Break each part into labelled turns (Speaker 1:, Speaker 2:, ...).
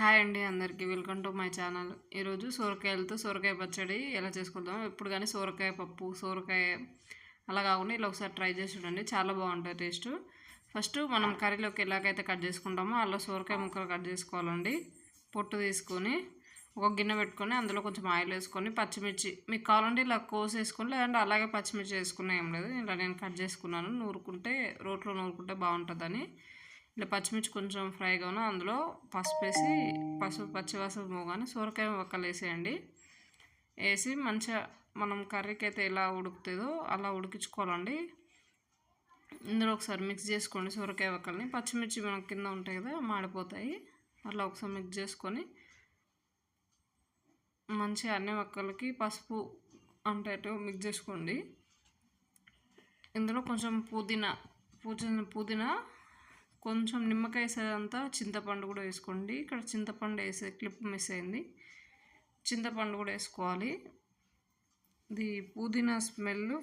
Speaker 1: Hi అండి అందరికీ welcome to my channel. ఈరోజు సొరకాయలతో సొరకాయ పచ్చడి ఎలా చేసుకుందాం. ఎప్పుడు కానీ సొరకాయ పప్పు సొరకాయ అలా కాకుండా ఇలా ఒకసారి ట్రై చేసి చూడండి, చాలా బాగుంటుంది టేస్ట్. ఫస్ట్ మనం కర్రీలోకి ఎలాగైతే కట్ చేసుకుంటామో అలా సొరకాయ ముక్కలు కట్ చేసుకోవాలండి. పొట్టు తీసుకొని ఒక గిన్నె పెట్టుకొని అందులో కొంచెం ఆయిల్ వేసుకొని పచ్చిమిర్చి మీకు కావాలంటే ఇలా కోసేసుకొని, లేదంటే అలాగే పచ్చిమిర్చి వేసుకున్నా ఏం లేదు. ఇలా నేను కట్ చేసుకున్నాను, రోట్లో నూరుకుంటే బాగుంటుందని. ఇలా పచ్చిమిర్చి కొంచెం ఫ్రైగాను అందులో పసుపు పచ్చివాసన పోగానే సొరకాయ ముక్కలు వేసేయండి. వేసి మంచిగా మనం కర్రీకి అయితే ఎలా ఉడుకుతుందో అలా ఉడికించుకోవాలండి. ఇందులో ఒకసారి మిక్స్ చేసుకోండి సొరకాయ ముక్కల్ని. పచ్చిమిర్చి మన కింద ఉంటాయి కదా, మాడిపోతాయి. అలా ఒకసారి మిక్స్ చేసుకొని మంచిగా అన్ని ముక్కలకి పసుపు అంటేట్టు మిక్స్ చేసుకోండి. ఇందులో కొంచెం పుదీనా కొంచెం నిమ్మకాయ వేసేదంతా చింతపండు కూడా వేసుకోండి. ఇక్కడ చింతపండు వేసే క్లిప్ మిస్ అయింది. చింతపండు కూడా వేసుకోవాలి. ఇది పుదీనా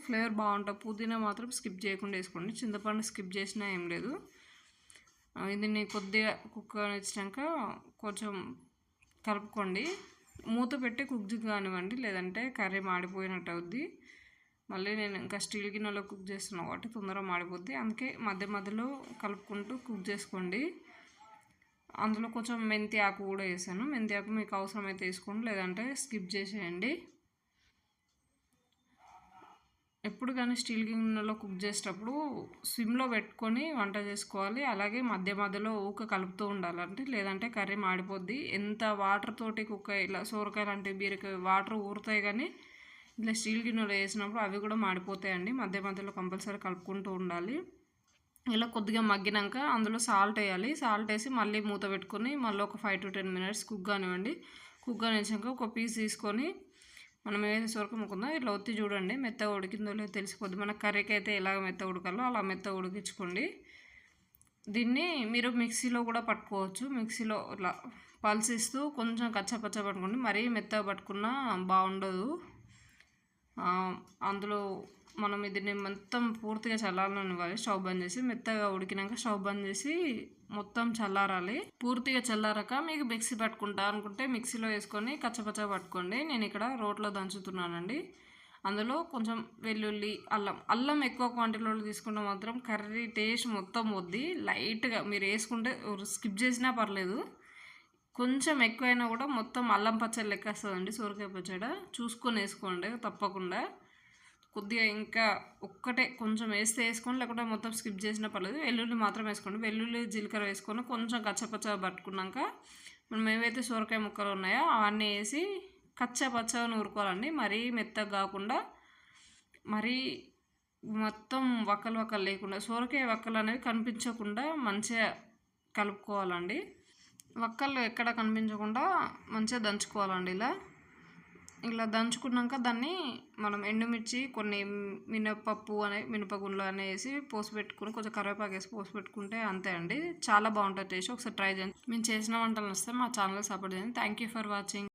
Speaker 1: ఫ్లేవర్ బాగుంటుంది. పుదీనా మాత్రం స్కిప్ చేయకుండా వేసుకోండి, చింతపండు స్కిప్ చేసినా ఏం లేదు. దీన్ని కొద్దిగా కుక్కర్ ఇచ్చినాక కొంచెం కలుపుకోండి. మూత పెట్టి కుక్ కానివ్వండి, లేదంటే కర్రీ మాడిపోయినట్టు అవుద్ది. మళ్ళీ నేను ఇంకా స్టీల్ గిన్నెలో కుక్ చేస్తున్నాను కాబట్టి తొందరగా మాడిపోద్ది. అందుకే మధ్య మధ్యలో కలుపుకుంటూ కుక్ చేసుకోండి. అందులో కొంచెం మెంతి ఆకు కూడా వేసాను. మెంతి ఆకు మీకు అవసరమైతే వేసుకోండి, లేదంటే స్కిప్ చేసేయండి. ఎప్పుడు కానీ స్టీల్ గిన్నెలో కుక్ చేసేటప్పుడు సిమ్లో పెట్టుకొని వంట చేసుకోవాలి. అలాగే మధ్య మధ్యలో కలుపుతూ ఉండాలంటే, లేదంటే కర్రీ మాడిపోద్ది. ఎంత వాటర్ తోటి ఇలా సొరకాయ లాంటి బీరకాయ వాటర్ ఊరుతాయి, కానీ ఇట్లా స్టీల్ గిన్నెలో వేసినప్పుడు అవి కూడా మాడిపోతాయండి. మధ్య మధ్యలో కంపల్సరీ కలుపుకుంటూ ఉండాలి. ఇలా కొద్దిగా మగ్గినాక అందులో సాల్ట్ వేయాలి. సాల్ట్ వేసి మళ్ళీ మూత పెట్టుకొని మళ్ళీ ఒక 5 to 10 minutes కుక్ కానివ్వండి. కుక్ కానిచ్చాక ఒక పీస్ తీసుకొని మనం ఏదైతే సొరకాయ ముక్కుందో ఇట్లా ఒత్తి చూడండి, మెత్తగా ఉడికిందో లేదో తెలిసిపోద్ది. మన కర్రీకి అయితే ఎలాగ మెత్తగా ఉడకాలో అలా మెత్తగా ఉడికించుకోండి. దీన్ని మీరు మిక్సీలో కూడా పట్టుకోవచ్చు. మిక్సీలో ఇట్లా పల్స్ ఇస్తూ కొంచెం కచ్చపచ్చ పట్టుకోండి. మరీ మెత్తగా పట్టుకున్నా బాగుండదు. అందులో మనం దీన్ని మొత్తం పూర్తిగా చల్లారనివ్వాలి. స్టవ్ బంద్ చేసి మెత్తగా ఉడికినాక స్టవ్ బంద్ చేసి మొత్తం చల్లారాలి. పూర్తిగా చల్లారాక మీకు మిక్సీ పట్టుకుంటా అనుకుంటే మిక్సీలో వేసుకొని కచ్చపచ్చగా పట్టుకోండి. నేను ఇక్కడ రోట్లో దంచుతున్నానండి. అందులో కొంచెం వెల్లుల్లి, అల్లం ఎక్కువ క్వాంటిటీలో తీసుకుంటే మాత్రం కర్రీ టేస్ట్ మొత్తం వద్ది. లైట్గా మీరు వేసుకుంటే స్కిప్ చేసినా పర్లేదు, కొంచెం ఎక్కువైనా కూడా మొత్తం అల్లం పచ్చడి లెక్క వస్తుందండి సొరకాయ పచ్చడి. చూసుకొని వేసుకోండి తప్పకుండా. కొద్దిగా ఇంకా ఒక్కటే కొంచెం వేసుకోండి, లేకుంటే మొత్తం స్కిప్ చేసినా పర్లేదు. వెల్లుల్లి మాత్రం వేసుకోండి. వెల్లుల్లి జీలకర్ర వేసుకొని కొంచెం కచ్చపచ్చగా పట్టుకున్నాక మనం ఏవైతే సొరకాయ ముక్కలు ఉన్నాయో అవన్నీ వేసి కచ్చపచ్చగా నూరుకోవాలండి. మరీ మెత్తగా కాకుండా, మరీ మొత్తం వక్కలు లేకుండా, సొరకాయ వక్కలు అనేవి కనిపించకుండా మంచిగా కలుపుకోవాలండి. వక్కలు ఎక్కడ కనిపించకుండా మంచిగా దంచుకోవాలండి. ఇలా దంచుకున్నాక దాన్ని మనం ఎండుమిర్చి, కొన్ని మినపగుండ్లు వేసి పోసి పెట్టుకుని కొంచెం కరివేపాకు వేసి పోసి పెట్టుకుంటే అంతే అండి. చాలా బాగుంటుంది టేస్ట్. ఒకసారి ట్రై చేయండి. మేము చేసిన వంటలు వస్తే మా ఛానల్ సపోర్ట్ చేయండి. Thank you for watching.